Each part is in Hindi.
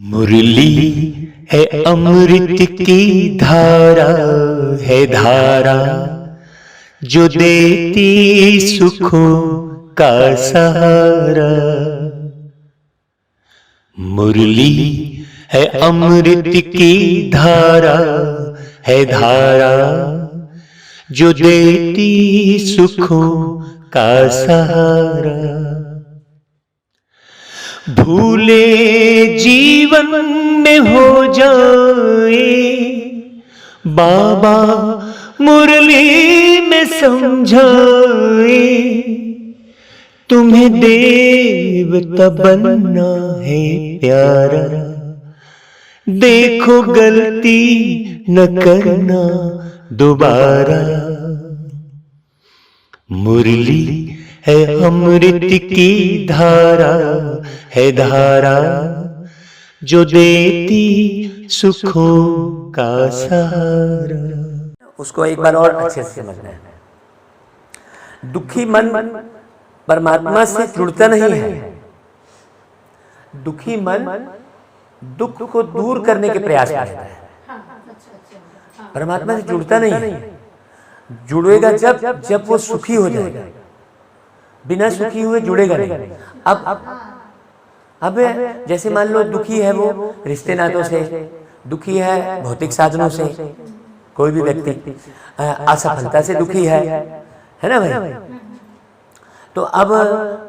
मुरली है अमृत की धारा, है धारा जो देती सुखों का सहारा। मुरली है अमृत की धारा, है धारा जो देती सुखों का सहारा। भूले जीवन में हो जाए बाबा मुरली में समझाए, तुम्हें देवता बनना है प्यारा, देखो गलती न करना दोबारा। मुरली है अमृत की धारा, है धारा जो देती सुखों का सहारा। उसको एक बार और अच्छे से समझना है। दुखी मन परमात्मा से जुड़ता नहीं है। दुखी मन दुख को दूर करने के प्रयास में रहता है, परमात्मा से जुड़ता नहीं है। जुड़ेगा जब वो सुखी हो जाएगा, बिना सुखी हुए जुड़ेगा नहीं। अब जैसे मान लो दुखी है वो रिश्ते नातों से, दुखी है भौतिक साधनों से, कोई भी व्यक्ति असफलता से दुखी है ना भाई। तो अब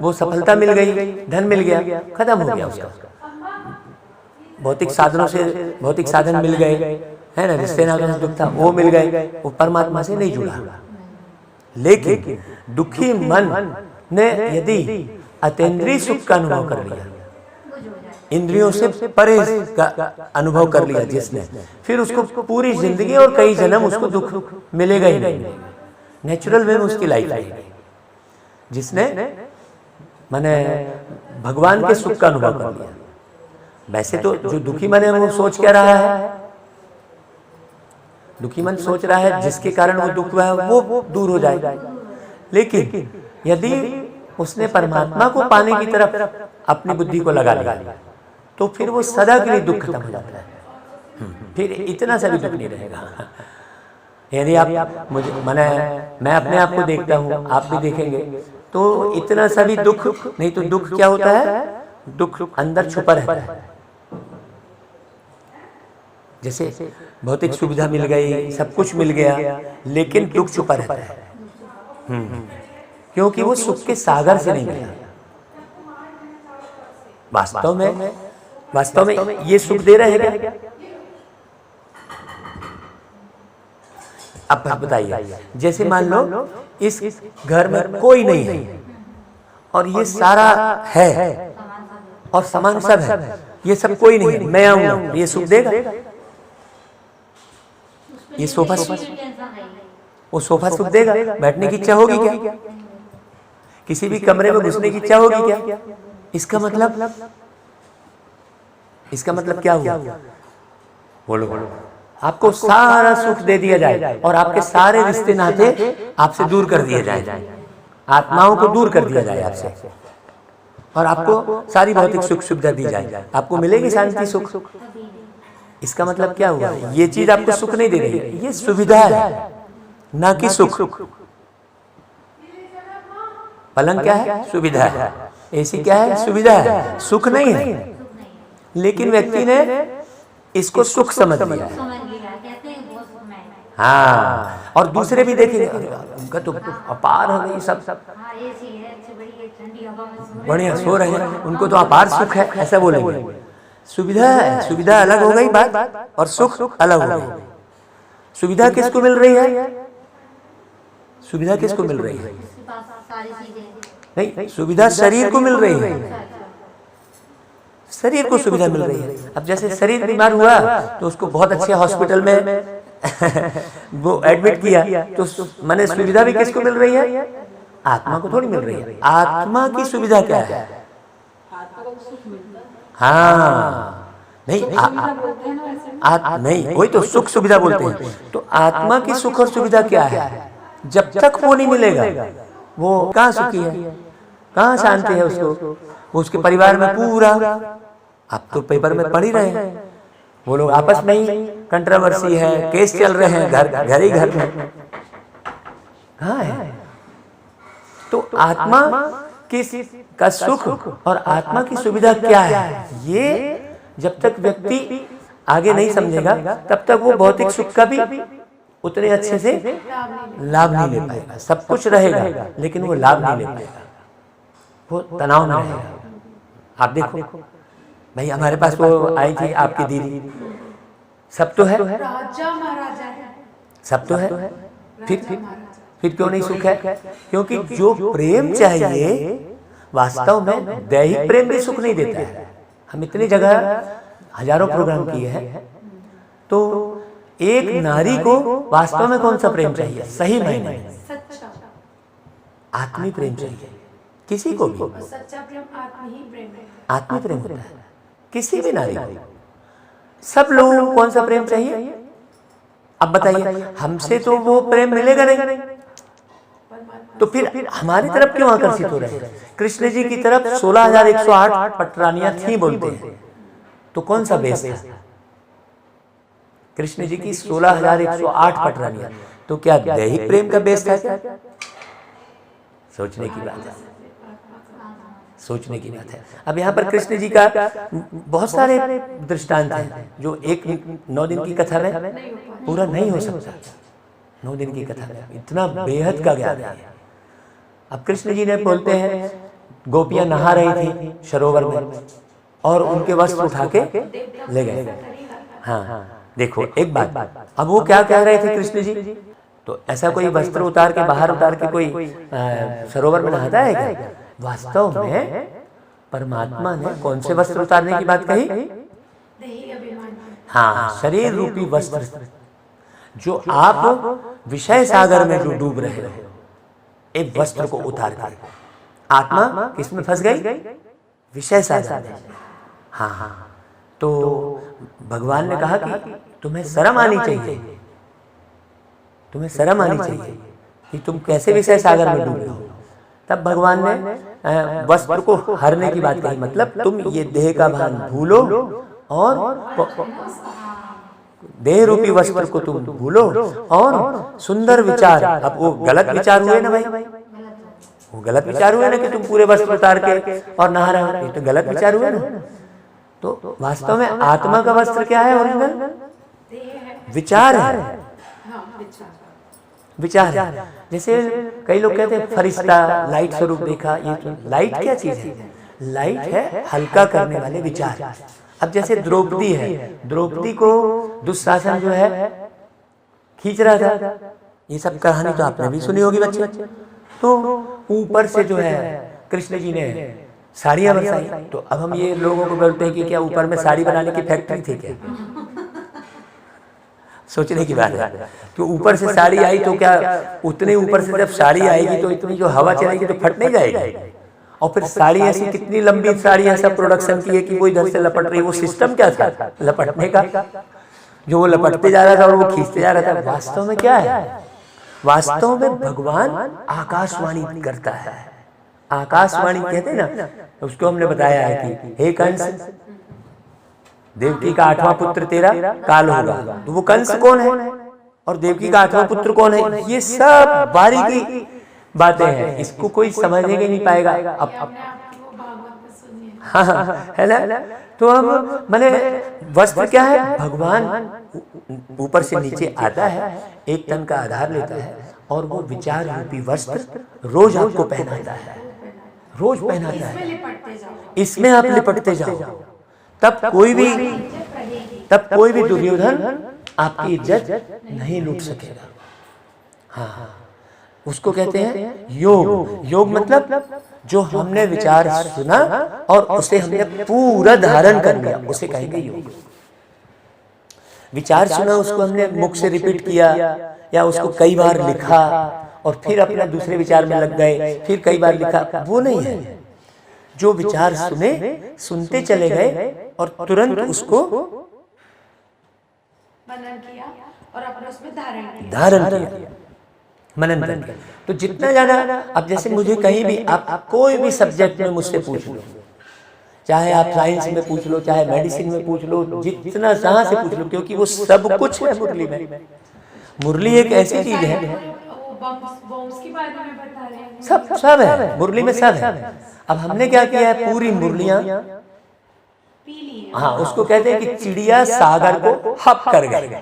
वो सफलता मिल गई, धन मिल गया, खत्म हो गया उसका। भौतिक साधनों से भौतिक साधन मिल गए, है ना, रिश्ते नातों से दुख था वो मिल गए, वो परमात्मा से नहीं जुड़ा। लेकिन दुखी मन ने यदि अतीन्द्रिय सुख का अनुभव कर लिया, इंद्रियों से परे का अनुभव कर लिया जिसने, फिर उसको पूरी जिंदगी और कई जन्म उसको दुख मिलेगा ही नहीं। नेचुरल वे में उसकी लाइफ आएगी। जिसने माने भगवान के सुख का अनुभव कर लिया। वैसे तो जो दुखी मन है वो सोच क्या रहा है, दुखी मन सोच रहा है जिसके कारण वो दुख हुआ है वो दूर हो जाए। लेकिन यदि उसने परमात्मा को पाने की तरफ अपनी बुद्धि को लगा लिया तो फिर वो सदा के लिए दुख खत्म हो जाता है। फिर इतना सा भी दुख नहीं रहेगा। यदि आप मुझे मैं अपने आप को देखता हूँ, आप भी देखेंगे, तो इतना सा भी दुख नहीं। तो दुख क्या होता है, दुख अंदर छुपा रहता है। जैसे भौतिक सुविधा मिल गई, सब कुछ मिल गया, लेकिन दुख छुपा रहता है। क्योंकि वो सुख के सागर से नहीं मिला। वास्तव में ये सुख दे रहे हैं क्या? अब बताइए, जैसे मान लो इस घर में कोई नहीं है और ये सारा है और सामान सब है, ये सब कोई नहीं है, मैं आऊंगा, ये सुख देगा? ये सोफा, वो सोफा सुख देगा? बैठने की इच्छा होगी क्या? किसी भी कमरे में घुसने की इच्छा होगी क्या? इसका मतलब क्या हुआ? बोलो। आपको सारा सुख दे दिया जाए और आपके सारे रिश्ते नाते आपसे दूर कर दिए जाए, आत्माओं को दूर कर दिया जाए आपसे, और आपको सारी भौतिक सुख सुविधा दी जाए, आपको मिलेगी शांति सुख। इसका मतलब क्या हुआ? ये चीज आपको सुख नहीं दे रही है, ये सुविधा है, ना कि सुख। पलंग क्या है? सुविधा है। एसी क्या है? सुविधा है, सुख नहीं है। लेकिन व्यक्ति ने इसको सुख समझ लिया है। हाँ, और दूसरे भी देखेंगे, उनका तो अपार है, सब बढ़िया सो रहे हैं, उनको तो अपार सुख है, ऐसा बोलेंगे। सुविधा है, सुविधा अलग हो गई बात और सुख अलग हो गई। सुविधा किसको मिल रही है? सुविधा किसको मिल रही है? नहीं, सुविधा शरीर को मिल रही है, शरीर को सुविधा मिल रही है। अब जैसे शरीर बीमार हुआ तो उसको बहुत अच्छे हॉस्पिटल में वो एडमिट किया, तो माने सुविधा भी किसको मिल रही है? आत्मा को थोड़ी मिल रही है। आत्मा की सुविधा क्या है? हाँ, नहीं, वही तो सुख सुविधा बोलते हैं। तो आत्मा की सुख और सुविधा क्या है? जब तक वो नहीं मिलेगा वो कहाँ सुखी है, कहाँ शांति है उसको। वो उसके परिवार में पूरा आप तो पेपर में पढ़ ही रहे हैं, वो लोग आपस में ही कंट्रोवर्सी है, केस चल रहे हैं, घर ही घर में। कहाँ है? तो आत्मा का सुख और आत्मा की सुविधा क्या है, ये जब तक व्यक्ति आगे नहीं समझेगा तब तक वो भौतिक सुख का भी उतने अच्छे से लाभ नहीं ले पाएगा। सब कुछ रहेगा लेकिन वो लाभ नहीं ले पाएगा, वो तनाव में रहेगा। आप देखो भाई, हमारे पास वो आई थी आपकी दीदी, सब तो है, राजा महाराजा है, सब तो है, फिर क्यों नहीं सुख है? क्योंकि जो प्रेम चाहिए वास्तव में दैहिक प्रेम भी सुख नहीं देता है। हम इतनी जगह हजारों प्रोग्राम किए हैं, तो एक नारी को वास्तव में कौन सा प्रेम चाहिए? सही मायने में सच्चा आत्मी प्रेम चाहिए किसी को भी। और सच्चा प्रेम आत्म ही प्रेम है। आत्मी प्रेम होता है किसी भी नारी को। सब लोगों को कौन सा प्रेम चाहिए? अब बताइए, हमसे तो वो प्रेम मिलेगा नहीं, तो फिर हमारी तरफ क्यों आकर्षित हो रहे हैं? कृष्ण जी की तरफ 16,108 पटरानियां थी बोलते हैं, तो कौन सा बेस था? कृष्ण जी की 16,108 पटरानियां, तो क्या दैहिक प्रेम का बेस था क्या? सोचने की बात है, सोचने की बात है। अब यहाँ पर कृष्ण जी का बहुत सारे दृष्टांत हैं जो एक 9 दिन की कथा में पूरा नहीं हो सकता। 9 दिन की कथा में इतना बेहद का ज्ञान है। अब कृष्ण जी ने बोलते हैं, गोपियां नहा रही थी सरोवर में और उनके वस्त्र उठा के ले गए। हाँ देखो एक बात, अब वो क्या कह रहे थे कृष्ण जी? तो ऐसा कोई वस्त्र उतार के बाहर उतार के कोई सरोवर में नहाता है क्या? वास्तव में परमात्मा ने कौन से वस्त्र उतारने की बात कही? हाँ, शरीर रूपी वस्त्र जो आप विषय सागर में जो डूब रहे हो, एक वस्त्र को उतार कर आत्मा किस में फंस गई? विषय सागर में। हाँ, तो भगवान ने कहा कि तुम्हें शर्म आनी चाहिए, तुम्हें शर्म आनी चाहिए कि तुम कैसे विषय सागर में डूबे हो। तब भगवान ने वस्त्र को हरने की बात कही, मतलब तुम ये देह का भान भूलो और देह रूपी वस्त्र को तुम भूलो और सुंदर विचार। अब वो गलत विचार हुए ना भाई, वो गलत विचार हुए ना कि तुम पूरे वस्त्र उतार के और नहा रहे हो, ये तो गलत विचार हुए ना। तो वास्तव में आत्मा का वस्त्र क्या है? ओरिजिनल विचार है, विचार है। जैसे कई लोग कहते हैं फरिश्ता, लाइट स्वरूप देखा, ये तो लाइट क्या चीज है? लाइट है हल्का करने वाले विचार। अब जैसे द्रौपदी है, द्रौपदी को दुशासन जो है खींच रहा था, ये सब कहानी तो आपने भी सुनी होगी बच्चे। तो ऊपर से जो है कृष्ण जी ने साड़ियां बरसाई। तो अब हम ये लोगों को बोलते हैं कि क्या ऊपर में साड़ी बनाने की फैक्ट्री थी क्या? सोचने की बात है। तो ऊपर से साड़ी आई तो क्या उतने ऊपर से जब साड़ी आएगी तो इतनी जो हवा चलेगी तो फट नहीं जाएगी? और फिर साड़ी ऐसी कितनी लंबी साड़ी ऐसा प्रोडक्शन की है कि वो इधर से लपट रही है। वो सिस्टम क्या था लपटने का? जो वो लपटते जा रहा था और वो खींचते जा रहा था। वास्तव में क्या है? वास्तव में भगवान आकाशवाणी करता है। आकाशवाणी कहते हैं ना, उसको हमने बताया है कि हे कंस, देवकी का 8वां पुत्र तेरा काल होगा। तो वो कंस कौन है और देवकी का 8वां पुत्र कौन है? ये सब बारीकी बातें हैं, इसको कोई समझने के नहीं पाएगा। अब हाँ है ना। तो अब मैंने वस्त्र क्या है? भगवान ऊपर से नीचे आता है, एक तन का आधार लेता है और वो विचार रूपी वस्त्र रोज आपको पहनाता है, रोज पहनाता है। इसमें आप लिपटते जाओ, तब कोई भी दुर्योधन आपकी इज्जत नहीं लूट सकेगा। हाँ, उसको कहते हैं योग। योग मतलब जो हमने विचार सुना और उसे हमने पूरा धारण कर लिया, उसे कहेंगे योग। विचार सुना, उसको हमने मुख से रिपीट किया या उसको कई बार लिखा और फिर अपना दूसरे विचार में लग गए, फिर कई बार लिखा, वो नहीं है। जो विचार सुनते चले गए और तुरंत उसको मनन किया और अपने उसमें धारण किया, मनन किया। तो जितना ज्यादा, अब जैसे मुझे कहीं भी आप कोई भी सब्जेक्ट में मुझसे पूछ लो, चाहे आप साइंस में पूछ लो, चाहे मेडिसिन में पूछ लो, जितना जहाँ से पूछ लो, क्योंकि वो सब कुछ है मुरली में। मुरली एक ऐसी चीज है, बॉम्ब्स के बारे में बता रहे हैं। सब है मुरली में, सब है। अब हमने क्या किया है, पूरी मुरलियां पी लिए। हाँ, उसको कहते हैं कि चिड़िया सागर को हप कर गए,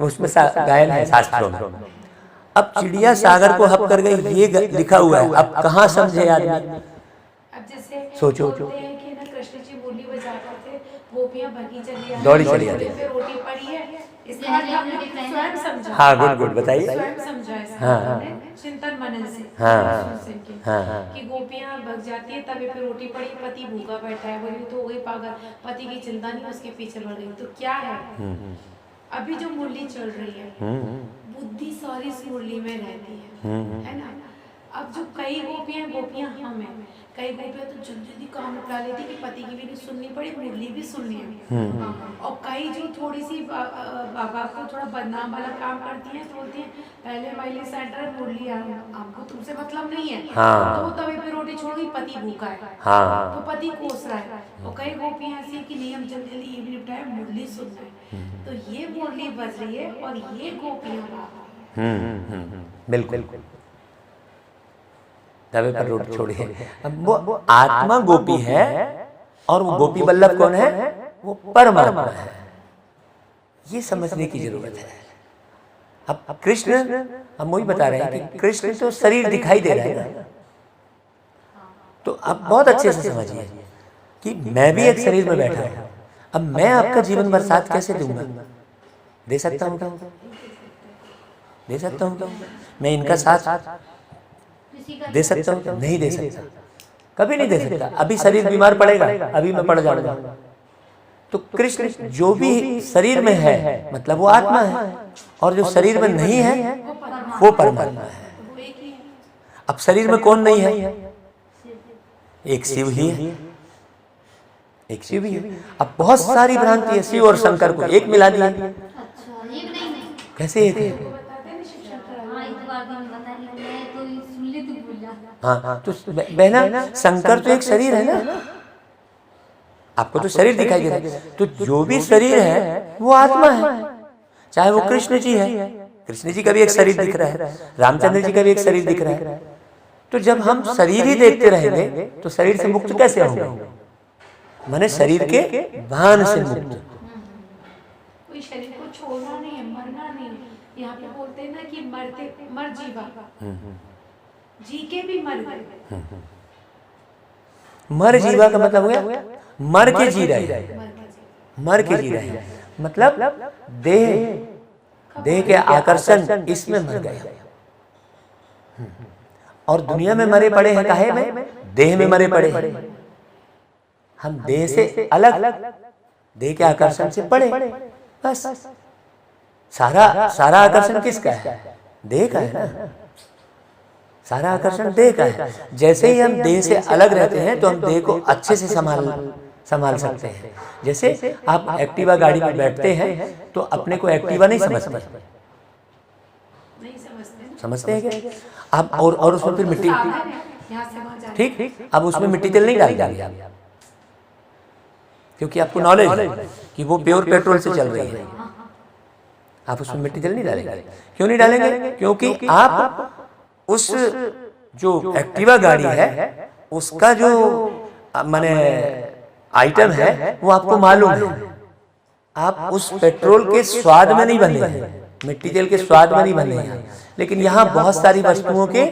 उसमें गायन है शास्त्रों में। अब चिड़िया सागर को हप कर गई, ये लिखा हुआ है। अब कहाँ समझे आदमी? अब जैसे सोचो, बोलते हैं कि ना कृष्ण जी मुरली बजाते थे, गोपियां भगी चली आ दौड़ी चली आती। पे रोटी पड़ी है, इसका अर्थ हमने स्वयं समझा। हाँ, गुड गुड, बताइए। स्वयं समझा इसका हाँ, हमने चिंतन मनन से। हाँ, सुन के हाँ, कि गोपियां भग जाती है, तभी पे रोटी पड़ी, पति भूखा बैठा है, बोली तो हो गई पागल, पति की चिंता नहीं, उसके पीछे बढ़ गई। तो क्या है, अभी जो मुरली चल रही है, बुद्धि सारी इस मुरली में रहती है ना। अब जो कई गोपियां हम हैं, कई गोपियां तो जल्दी जल्दी काम निपटा लेती कि पति की भी नहीं सुननी पड़ी, मुरली भी सुननी है। और कई जो थोड़ी सी बाबा को थोड़ा बदनाम वाला काम करती हैं, तो बोलती हैं पहले माइली सेंटर मुरली हमको तुमसे मतलब नहीं है। हाँ। तो तभी पे रोटी छोड़ गई, पति भूखा है। हाँ। तो पति कोस रहा है, और कई गोपियां ऐसी कि नहीं, हम जल्दी जल्दी ये भी निपटाए, मुरली सुनना है। तो ये मुरली बज रही है और ये गोपियां बाबा। बिल्कुल। तवे पर रोटी छोड़िए। अब वो आत्मा गोपी है, और वो गोपी वल्लभ कौन है? वो परमात्मा है। ये समझने की जरूरत है। अब कृष्ण, हम वही बता रहे हैं कि कृष्ण तो शरीर दिखाई दे रहा है ना, तो अब बहुत अच्छे से समझिए कि मैं भी एक शरीर में बैठा हूं। अब मैं आपका जीवन भर साथ कैसे दूंगा? दे सकता हूँ क्या? दे सकता हूँ क्या? मैं इनका साथ दे सकता हूँ? नहीं दे सकता, कभी नहीं दे सकता। अभी शरीर बीमार पड़ेगा, अभी मैं पड़ जाऊंगा। तो कृष्ण जो भी शरीर में है, मतलब वो आत्मा है, और जो शरीर में नहीं है वो परमात्मा है। अब शरीर में कौन नहीं है? एक शिव ही है, एक शिव ही है। अब बहुत सारी भ्रांति है, शिव और शंकर को एक मिला दिया। कैसे एक है? हाँ, तो बहना, शंकर तो एक शरीर है ना, आपको तो शरीर दिखाई दे रहा है। तो जो भी शरीर है वो आत्मा है, चाहे वो कृष्ण जी है। कृष्ण जी का भी एक शरीर दिख रहा है, रामचंद्र जी का भी एक शरीर दिख रहा है। तो जब हम शरीर ही देखते रहेंगे तो शरीर से मुक्त कैसे होंगे? माने शरीर के भान से मुक्त। कोई शरीर को छोड़ना नहीं है, मरना नहीं है। यहाँ पे बोलते हैं ना कि मरते मर जीवा, जी के भी मर गए। मर जीवा का मतलब हो गया मर के जी रहे, मर के जी रहे, मतलब देह के आकर्षण इसमें मर गए। और दुनिया में मरे पड़े हैं, काहे में? देह में मरे पड़े हैं। हम देह से अलग, देह के आकर्षण से पड़े, बस। सारा आकर्षण किसका है? देह का है ना। सारा आकर्षण देह का है। जैसे ही हम देह से अलग रहते हैं तो हम देह को अच्छे से संभाल सकते हैं। जैसे आप एक्टिवा गाड़ी में बैठते हैं तो अपने को एक्टिवा नहीं समझते, समझते हैं क्या आप? और उसमें फिर मिट्टी, ठीक, अब उसमें मिट्टी तेल नहीं डाल देंगे, क्योंकि आपको नॉलेज है कि वो प्योर पेट्रोल से चल रही है। आप उसमें मिट्टी तेल नहीं डालेंगे। क्यों नहीं डालेंगे? क्योंकि आप उस जो एक्टिवा गाड़ी है उसका जो माने आइटम है वो आपको मालूम है। आप उस पेट्रोल के स्वाद में नहीं बने हैं, मिट्टी तेल के स्वाद में नहीं बने हैं, लेकिन यहाँ बहुत सारी वस्तुओं के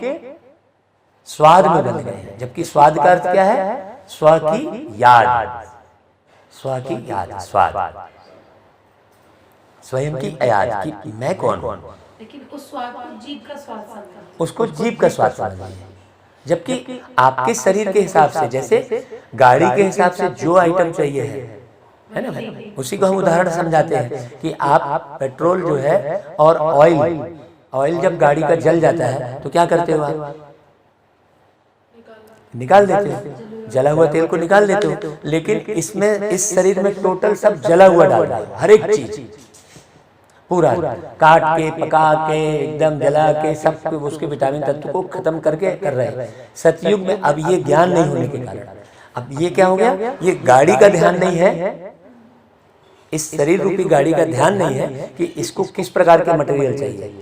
स्वाद में बन गए हैं। जबकि स्वाद का अर्थ क्या है? स्व की याद, स्व की याद, स्वाद, स्वयं की याद कि मैं कौन हूं। लेकिन उस स्वाद को जीभ का स्वाद समझा, उसको जीभ का स्वाद समझिए। जबकि आपके शरीर के हिसाब से, जैसे गाड़ी के हिसाब से जो आइटम चाहिए है ना, उसी को हम उदाहरण समझाते हैं कि आप पेट्रोल जो है और ऑयल जब गाड़ी का जल जाता है तो क्या करते हो आप? निकाल देते हो, जला हुआ तेल को निकाल देते हो। लेकिन इसमें, इस शरीर में टोटल सब जला हुआ डाल रहा है, हर एक चीज पूरा काट के, पका के, एकदम जला के, सब उसके विटामिन तत्व को खत्म करके कर रहे हैं। सतयुग में अब ये ज्ञान नहीं होने के कारण अब ये क्या हो गया, ये गाड़ी का ध्यान नहीं है, इस शरीर रूपी गाड़ी का ध्यान नहीं है कि इसको किस प्रकार के मटेरियल चाहिए।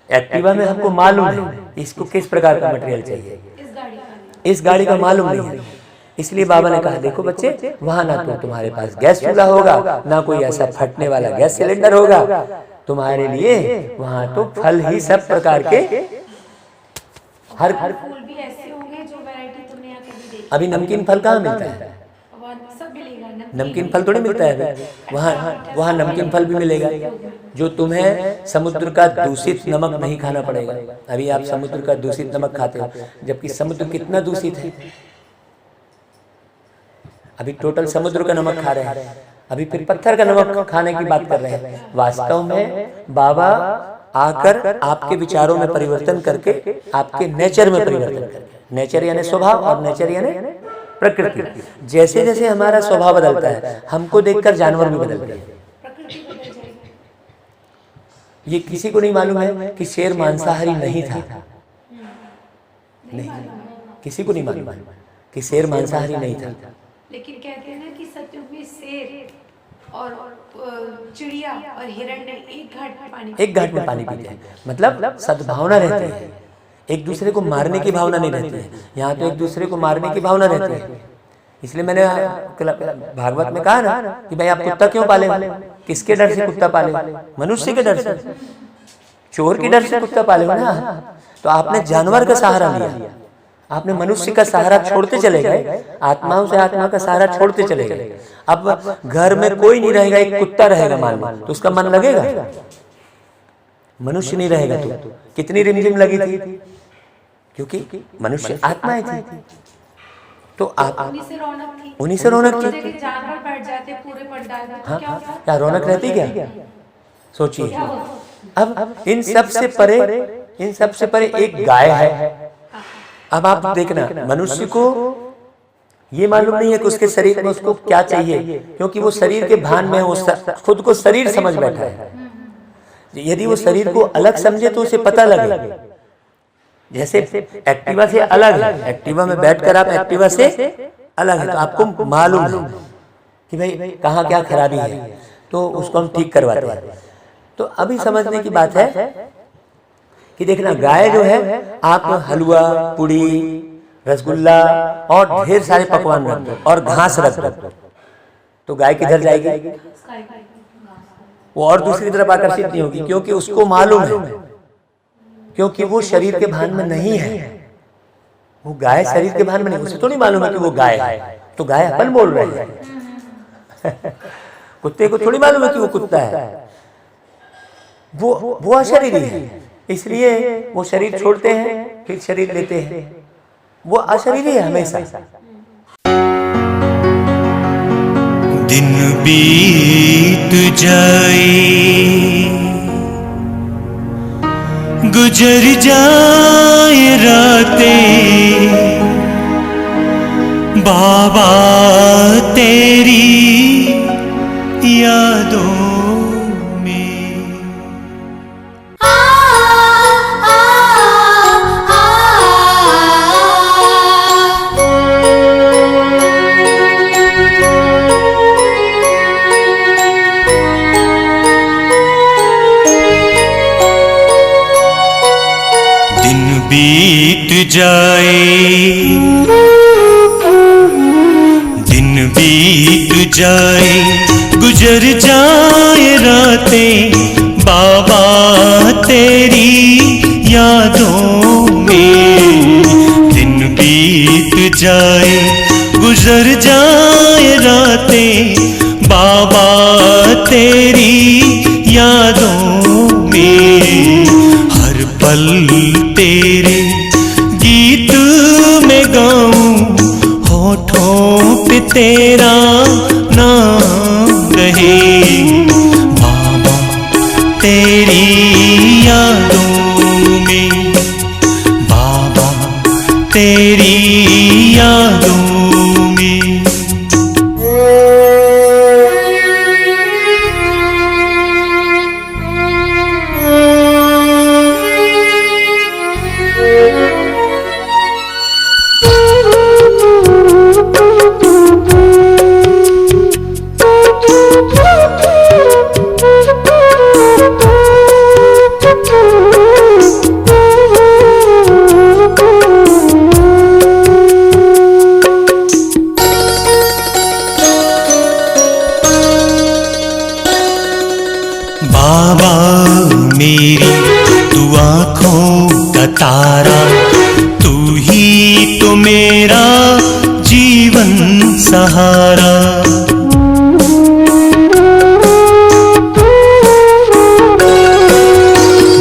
एक्टिवा में हमको मालूम है इसको किस प्रकार का मटेरियल चाहिए, इस गाड़ी का मालूम नहीं है। इसलिए बाबा ने कहा देखो बच्चे, वहां ना तो तुम्हारे पास गैस चूल्हा होगा, ना कोई ऐसा फटने वाला गैस सिलेंडर होगा, तुम्हारे लिए वहां तो फल ही सब प्रकार के हर फूल भी ऐसे होंगे जो वैरायटी तुमने यहाँ कभी देखी। अभी नमकीन फल कहाँ मिलता है, सब मिलेगा, नमकीन फल थोड़ी मिलता है अभी, वहाँ नमकीन फल भी मिलेगा, जो तुम्हें समुद्र का दूषित नमक नहीं खाना पड़ेगा। अभी आप समुद्र का दूषित नमक खाते हो, जबकि समुद्र कितना दूषित है, अभी टोटल समुद्र का नमक खा रहे हैं, अभी फिर पत्थर का नमक खाने की बात कर रहे हैं। वास्तव में बाबा आकर आपके विचारों में परिवर्तन करके, आपके नेचर में परिवर्तन करके, नेचर यानी स्वभाव और नेचर यानी प्रकृति, जैसे जैसे हमारा स्वभाव बदलता है हमको देखकर जानवर भी बदलते हैं। ये किसी को नहीं मालूम है कि शेर मांसाहारी नहीं था, नहीं, किसी को नहीं मालूम कि शेर मांसाहारी नहीं था। लेकिन कहते हैं ना कि सतयुग में शेर और चिड़िया और हिरण ने एक घाट में पानी पीते हैं, मतलब सद्भावना रहती है, एक दूसरे को मारने की भावना नहीं रहती है। यहाँ तो एक दूसरे को मारने की भावना रहती है। इसलिए मैंने भागवत में कहा ना कि भाई आप कुत्ता क्यों पाले, किसके डर से कुत्ता पाले, मनुष्य के डर से, चोर के डर से कुत्ता पाले हो ना। तो आपने जानवर का सहारा लिया, आपने मनुष्य का सहारा छोड़ते चले गए, आत्माओं से आत्मा का सहारा छोड़ते चले गए। अब घर में कोई नहीं रहेगा, एक कुत्ता रहेगा मान लो, तो उसका मन लगेगा, मनुष्य नहीं रहेगा तो कितनी रिमझिम लगी थी, क्योंकि मनुष्य आत्माएं थी। तो आप उन्हीं से रौनक थी, जानवर बैठ जाते पूरे पंडाल में, हाँ क्या रौनक रहती क्या, सोचिए। अब इन सब से परे एक गाय है। अब आप देखना, मनुष्य को ये मालूम नहीं है कि उसके शरीर में उसको क्या चाहिए, क्योंकि वो शरीर के भान में वो खुद को शरीर समझ बैठा है। यदि वो शरीर को अलग समझे तो उसे पता लगे, जैसे एक्टिवा से अलग है, एक्टिवा में बैठकर आप एक्टिवा से अलग है, तो आपको मालूम है कि भाई कहाँ क्या खराबी है, तो उसको हम ठीक करवाते हैं। तो अभी समझने की बात है कि देखना, गाय जो है आप हलवा, पूड़ी, रसगुल्ला और ढेर सारे पकवान रख दो और घास रख दो, तो गाय किधर जाएगी, वो और दूसरी तरफ आकर्षित नहीं होगी, क्योंकि उसको मालूम है, क्योंकि वो शरीर के भान में नहीं है। वो गाय शरीर के भान में नहीं, उसे तो नहीं मालूम है कि वो गाय है, तो गाय अपन बोल रहे हैं। कुत्ते को थोड़ी मालूम है कि वो कुत्ता है, वो अशरीरी है, इसलिए वो शरीर छोड़ते हैं फिर शरीर लेते हैं, वो अशरीरी है हमेशा। दिन बीत जाए, गुजर जाए रातें, बाबा तेरी यादों बीत जाए, दिन बीत जाए, गुजर जाए रातें, बाबा तेरी यादों में। दिन बीत जाए, गुजर जाए रातें, बाबा तेरी यादों में। हर पल तेरे गीत में गाऊं, होठों पे तेरा नाम रहे, बाबा तेरी यादों में, बाबा तेरी यादों में। आँखों का तारा, तू ही तो मेरा जीवन सहारा।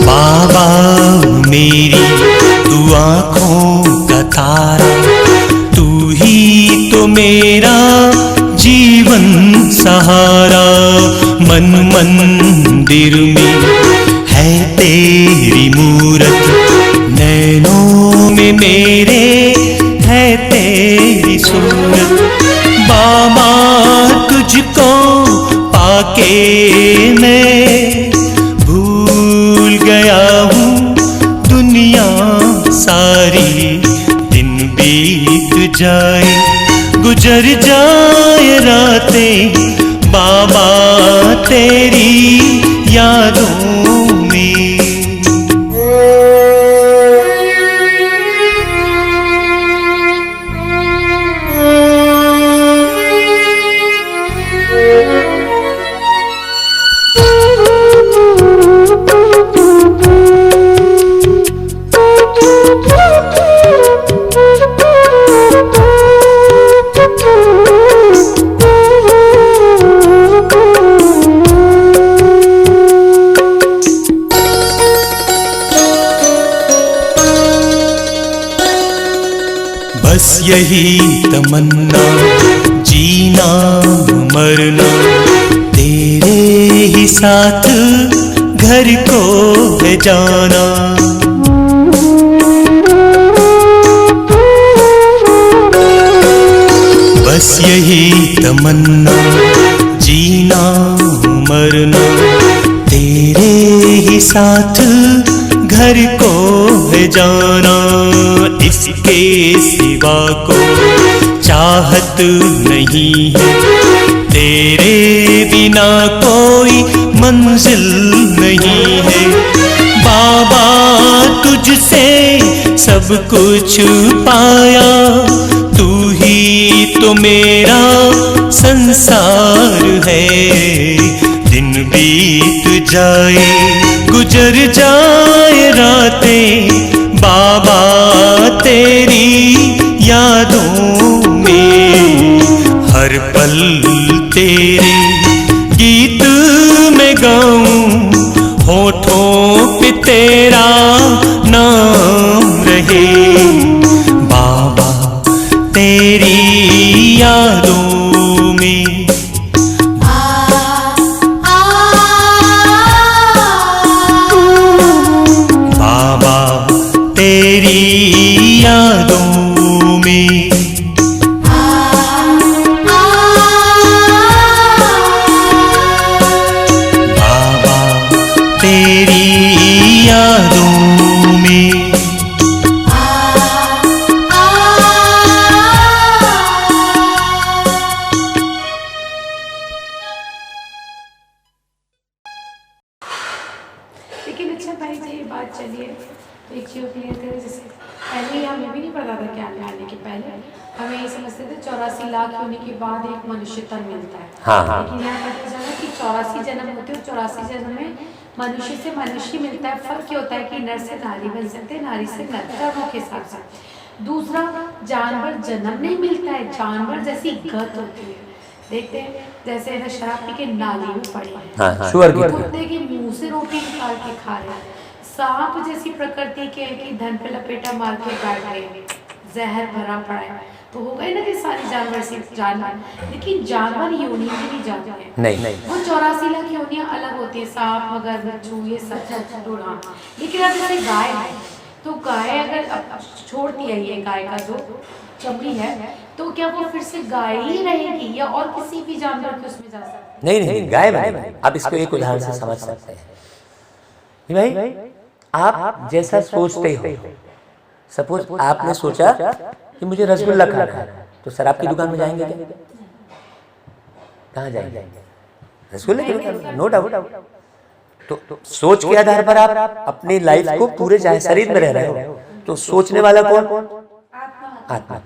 बाबा मेरी तू आँखों का तारा, तू ही तो मेरा जीवन सहारा। मन मंदिर में है तेरी मूरत, नैनों में मेरे है तेरी सूरत। बाबा तुझको पाके मैं भूल गया हूँ दुनिया सारी। दिन बीत जाए गुजर जाए रातें, बाबा तेरी यादों में। बस यही तमन्ना, जीना मरना तेरे ही साथ, घर को है जाना। बस यही तमन्ना, जीना मरना तेरे ही साथ, घर को है जाना। इसके सिवा को चाहत नहीं है, तेरे बिना कोई मंजिल नहीं है। बाबा तुझसे सब कुछ पाया, तू ही तो मेरा संसार है। दिन बीत जाए गुजर जाए रातें, बाबा तेरी यादों में। हर पल तेरे गीत में गाऊं, होठों पे तेरा नाम रहे। बाबा तेरी यादों में। बाबा तेरी यादों में। बाबा तेरी यादों में। लेकिन अच्छा भाई जी ये बात चलिए एक चीज क्लियर करें। जैसे पहले हमें भी नहीं पता था क्या आने के पहले हमें ये समझते थे 84 लाख होने के बाद एक मनुष्य तन मिलता है। हाँ। लेकिन यहाँ पता चला कि 84 जन्म होते हैं, 84 जन्म में मनुष्य से मनुष्य मिलता है। फर्क ये होता है कि नर से नारी बन सकते हैं, नारी से नर, कर्मों के हिसाब से। दूसरा, जानवर जन्म नहीं मिलता है, जानवर जैसी गत होती है। देखते हैं जैसे ना शराब पी के नाली में पड़े हैं, हाँ, शुअर की तरह। कुत्ते के मुंह से रोटी निकाल के खा रहे हैं, सांप जैसी प्रकृति के कि धन पे लपेटा मार के बैठ गए, जहर भरा पड़ा है। तो हो गए ना कि सारी जानवर से जानवर, लेकिन जानवर योनि में नहीं जाते हैं। नहीं। वो 84 लाख योनियां अलग होती है, सांप मगर बिच्छू ये सब ढूंढा। लेकिन अब जैसे गाय है, तो गाय अगर अब छोड़ दिया ये गाय का जो चमड़ी है, तो क्या वो फिर से गाय ही रहेगी या और किसी भी जानवर के उसमें जा सकती है? नहीं, गाय बनेगी। आप इसको एक उदाहरण से समझ सकते हैं कि भाई आप जैसा सोचते हो, सपोज आपने सोचा कि मुझे रसगुल्ला खाना है, तो शराब की दुकान में जाएंगे क्या? कहाँ जाएंगे? रसगुल्ले की दुकान, नो डाउट। तो सोच के आधार पर आप अपनी लाइफ को पूरे चाहे शरीर में रह रहे हो, तो सोचने वाला कौन? आत्मा।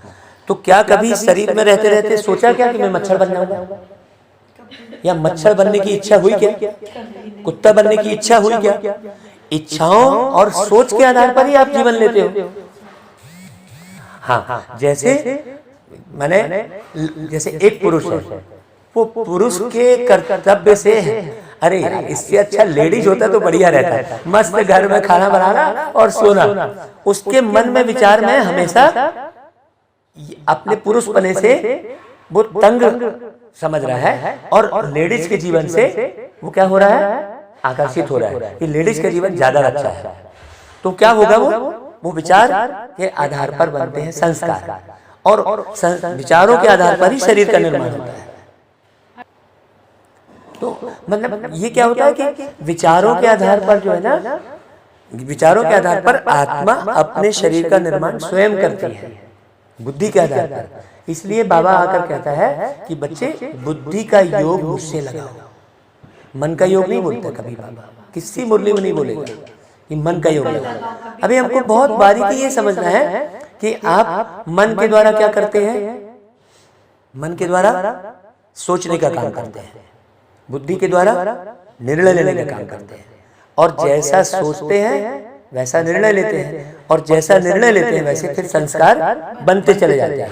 तो क्या कभी शरीर में रहते रहते सोचा क्या कि मैं मच्छर बनना होगा, या मच्छर बनने की इच्छा हुई क्या? कुत्ता बनने की इच्छा हुई क्या? इच्छाओं और सोच के आधार पर ही आप जीवन लेते हो। हाँ, जैसे एक पुरुष है, वो पुरुष के कर्तव्य से अरे यार इससे अच्छा लेडीज होता तो बढ़िया रहता, मस्त घर में खाना बनाना और सोना। उसके मन में विचार में हमेशा अपने पुरुष पने से वो तंग समझ रहा है, और लेडीज के जीवन से वो क्या हो रहा है, आकर्षित हो रहा है कि लेडीज का जीवन ज्यादा अच्छा है। तो क्या होगा, वो विचार के आधार पर बनते हैं संस्कार, और विचारों के आधार पर ही शरीर का निर्माण होता है। तो मतलब ये क्या होता है कि विचारों के आधार पर जो है ना, विचारों के आधार पर आत्मा अपने शरीर का निर्माण स्वयं करती है, बुद्धि के आधार पर। इसलिए बाबा आकर कहता है कि बच्चे बुद्धि का योग मुझसे लगाओ। मन का योग नहीं बोलता कभी बाबा, किसी मुरली में नहीं बोलेगा कि मन का योग लगाओ। अभी हमको बहुत बारीकी ये समझना है कि आप मन के द्वारा क्या करते हैं, मन के द्वारा सोचने का काम करते हैं, बुद्धि के द्वारा निर्णय लेने का काम करते हैं, और जैसा सोचते हैं वैसा निर्णय लेते हैं, और जैसा निर्णय लेते हैं वैसे फिर संस्कार बनते चले जाते हैं।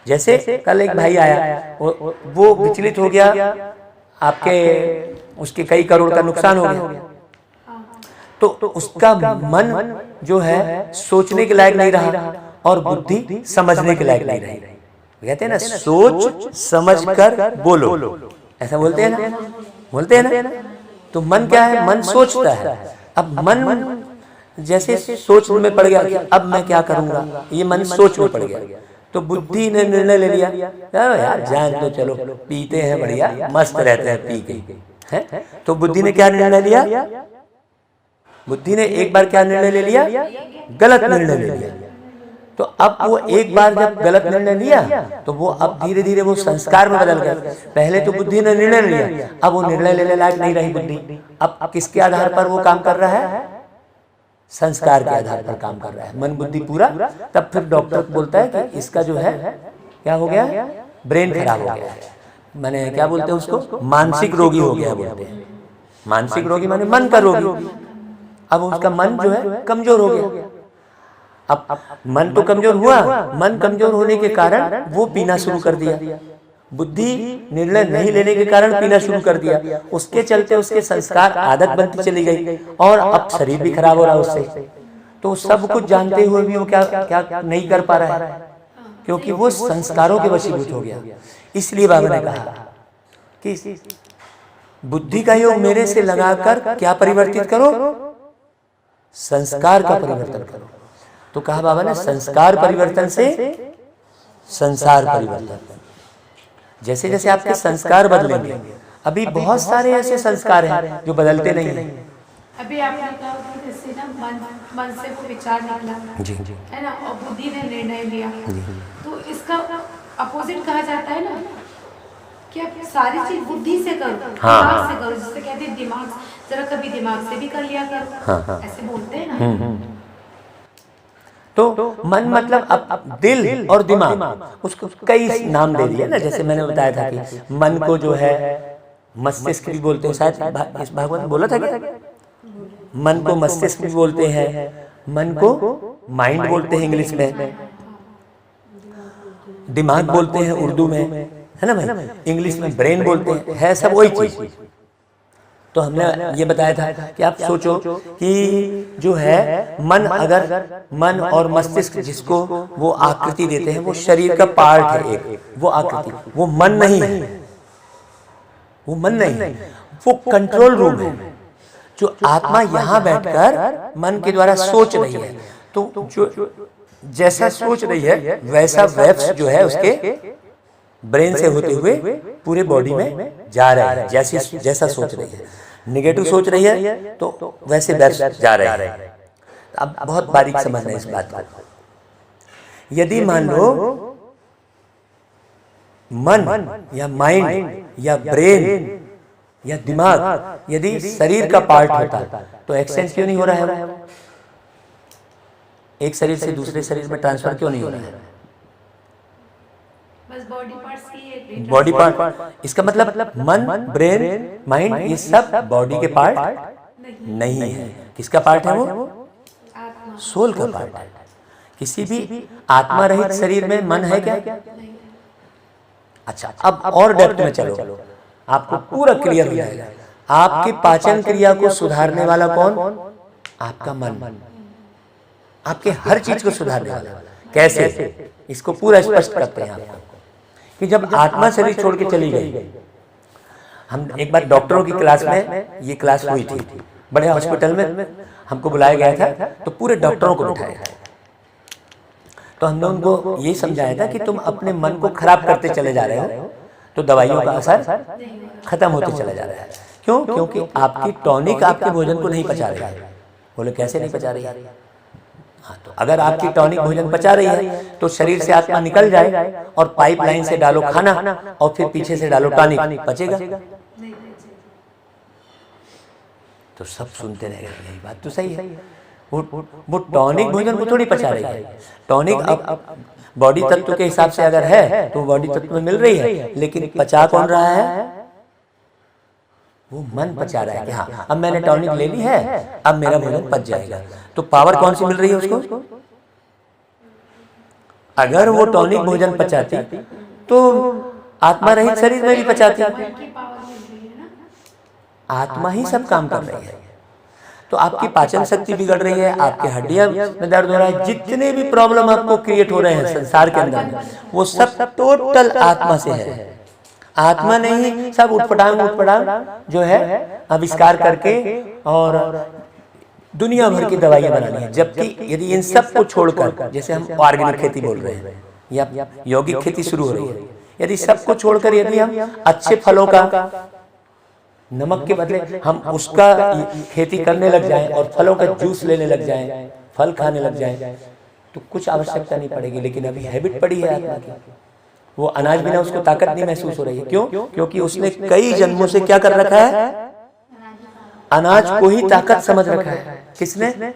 जैसे कल एक भाई आया, वो विचलित हो गया, आपके उसके कई करोड़ का नुकसान हो गया, तो उसका मन जो है सोचने के लायक नहीं रहा, और बुद्धि समझने के लायक नहीं रही। कहते हैं ना, सोच समझ कर बोलो, ऐसा बोलते हैं ना, बोलते हैं ना। तो मन क्या है, मन सोचता है। अब मन जैसे सोच में पड़ गया कि अब मैं क्या करूंगा, ये मन सोच में पड़ गया, तो बुद्धि ने निर्णय ले लिया, यार जान तो चलो पीते हैं, बढ़िया मस्त रहते हैं पी के, है। तो बुद्धि ने क्या निर्णय लिया, बुद्धि ने एक बार क्या निर्णय ले लिया, गलत निर्णय ले लिया। तो अब वो एक बार जब गलत निर्णय लिया, तो वो अब धीरे धीरे वो संस्कार में बदल गया। पहले तो बुद्धि ने निर्णय लिया, अब वो निर्णय लेने लायक नहीं रही बुद्धि। अब किसके आधार पर वो काम कर रहा है, संस्कार के आधार पर काम कर रहा है, मन बुद्धि पूरा। तब फिर डॉक्टर बोलता है कि इसका जो है क्या हो गया, ब्रेन खराब हो गया, माने क्या बोलते हैं उसको, मानसिक रोगी हो गया बोलते हैं। मानसिक रोगी माने मन का रोगी। अब उसका मन जो है कमजोर हो गया। अब मन तो कमजोर हुआ, मन कमजोर होने के कारण वो पीना शुरू कर दिया, बुद्धि निर्णय नहीं लेने के कारण पीना शुरू कर दिया। उसके चलते उसके संस्कार आदत बनती चली गई, और अब शरीर भी खराब हो रहा है उससे। तो सब कुछ जानते हुए भी वो क्या नहीं कर पा रहा है, क्योंकि वो संस्कारों के वशीभूत हो गया। इसलिए बाबा ने कहा कि बुद्धि का योग मेरे से लगाकर क्या परिवर्तित करो, संस्कार का परिवर्तन करो। तो कहा बाबा ने, संस्कार परिवर्तन से संसार परिवर्तन। जैसे जैसे आपके संस्कार बदलेंगे, अभी बहुत सारे ऐसे संस्कार हैं जो बदलते नहीं हैं। अभी आपने कहा कि जैसे ना मन से वो विचार निकला, जी जी, है ना, और बुद्धि ने निर्णय लिया, तो इसका अपोजिट कहा जाता है ना कि आप सारी चीज बुद्धि से करो, दिमाग से करो। जिससे कहते हैं दिमाग जरा कभी दिमाग से भी कर लिया करो, ऐसे बोलते हैं ना। तो मन मतलब अब दिल और दिमाग, उसको कई नाम दे दिए ना। जैसे मैंने बताया था कि मन को जो है मस्तिष्क भी बोलते हैं, शायद इस भागवत में बोला था क्या, मन को मस्तिष्क भी बोलते हैं, मन को माइंड बोलते हैं इंग्लिश में, दिमाग बोलते हैं उर्दू में, है ना भाई, इंग्लिश में ब्रेन बोलते हैं, है सब वही चीज। तो हमने ये बताया था कि आप सोचो कि जो है मन, अगर मन और मस्तिष्क जिसको वो आकृति देते हैं, वो शरीर का पार्ट है एक, वो आकृति, वो मन नहीं है, वो मन नहीं है, वो कंट्रोल रूम है। जो आत्मा यहाँ बैठकर मन के द्वारा सोच रही है, तो जो जैसा सोच रही है वैसा वेव्स जो है उसके ब्रेन से होते हुए पूरे बॉडी में जा रहा है। जैसा सोच रही है, निगेटिव सोच रही है तो वैसे वेव्स जा रहे हैं। अब बहुत बारीक समझना है इस बात को। यदि मान लो मन या माइंड या ब्रेन या दिमाग यदि शरीर का पार्ट होता तो एक्सचेंज क्यों नहीं हो रहा है? एक शरीर से दूसरे शरीर में ट्रांसफर क्यों नहीं हो रहा है? बस बॉडी पार्ट्स की बॉडी पार्ट, इसका मतलब मन, ब्रेन, माइंड, ये सब बॉडी के पार्ट नहीं है। किसका पार्ट है वो? आत्मा। सोल का पार्ट है। किसी भी आत्मा रहित शरीर में मन है क्या? नहीं। अच्छा, अब और डेप्थ में चलो, आपको पूरा क्लियर हो जाएगा। आपकी पाचन क्रिया को सुधारने वाला कौन? आपका मन। आपके हर चीज को सुधारने वाला। कैसे? इसको पूरा स्पष्ट करते हैं आपको कि जब आत्मा शरीर छोड़ के चली गई, हम एक बार डॉक्टरों की क्लास में, ये क्लास हुई थी बड़े हॉस्पिटल में, हमको बुलाया गया था, तो पूरे डॉक्टरों को बिठाया था। तो हमने उनको ये समझाया था कि तुम अपने मन को खराब करते चले जा रहे हो, तो दवाइयों का असर खत्म होते चला जा रहा है। क्यों? क्योंकि आपकी टॉनिक आपके भोजन को नहीं पचा रही है। बोले कैसे नहीं पचा रही है? हाँ, तो अगर आपकी टॉनिक भोजन पचा रही है तो शरीर से आत्मा निकल जाए और पाइपलाइन से डालो खाना और फिर पीछे से डालो टॉनिक, पचेगा? तो सब सुनते रह गए, यही बात तो सही है। वो टॉनिक भोजन को थोड़ी पचा रही है। टॉनिक अब बॉडी तत्व के हिसाब से अगर है तो बॉडी तत्व में मिल रही है, लेकिन पचा कौन रहा है? वो मन पचा रहा है कि हाँ अब मैंने टॉनिक ले ली है, अब मेरा भोजन पच जाएगा। तो पावर कौन सी मिल रही है उसको? अगर वो टॉनिक भोजन पचाती तो आत्मा रहित शरीर में भी पचाती। आत्मा ही सब काम कर रही है। तो आपकी पाचन शक्ति बिगड़ रही है, आपके हड्डियां में दर्द हो रहा है, जितने भी प्रॉब्लम आपको क्रिएट हो रहे हैं संसार के अंदर, वो सब टोटल आत्मा से है। आत्मा ने ही सब उठपटांग जो है आविष्कार करके और दुनिया भर की दवाइयां बनानी है। जबकि यदि इन सब को छोड़कर, जैसे हम ऑर्गेनिक खेती बोल रहे हैं या यौगिक खेती शुरू हो रही है, यदि सबको छोड़कर यदि हम अच्छे फलों का, नमक के बदले हम उसका खेती करने लग जाएं और फलों का जूस लेने लग जाएं, फल खाने लग जाएं, तो कुछ आवश्यकता नहीं पड़ेगी। लेकिन अभी हैबिट पड़ी है आत्मा की, वो अनाज बिना उसको ताकत नहीं महसूस हो रही है। क्यों? क्योंकि उसने कई जन्मों से क्या कर रखा है? अनाज को ही ताकत समझ रखा है। किसने?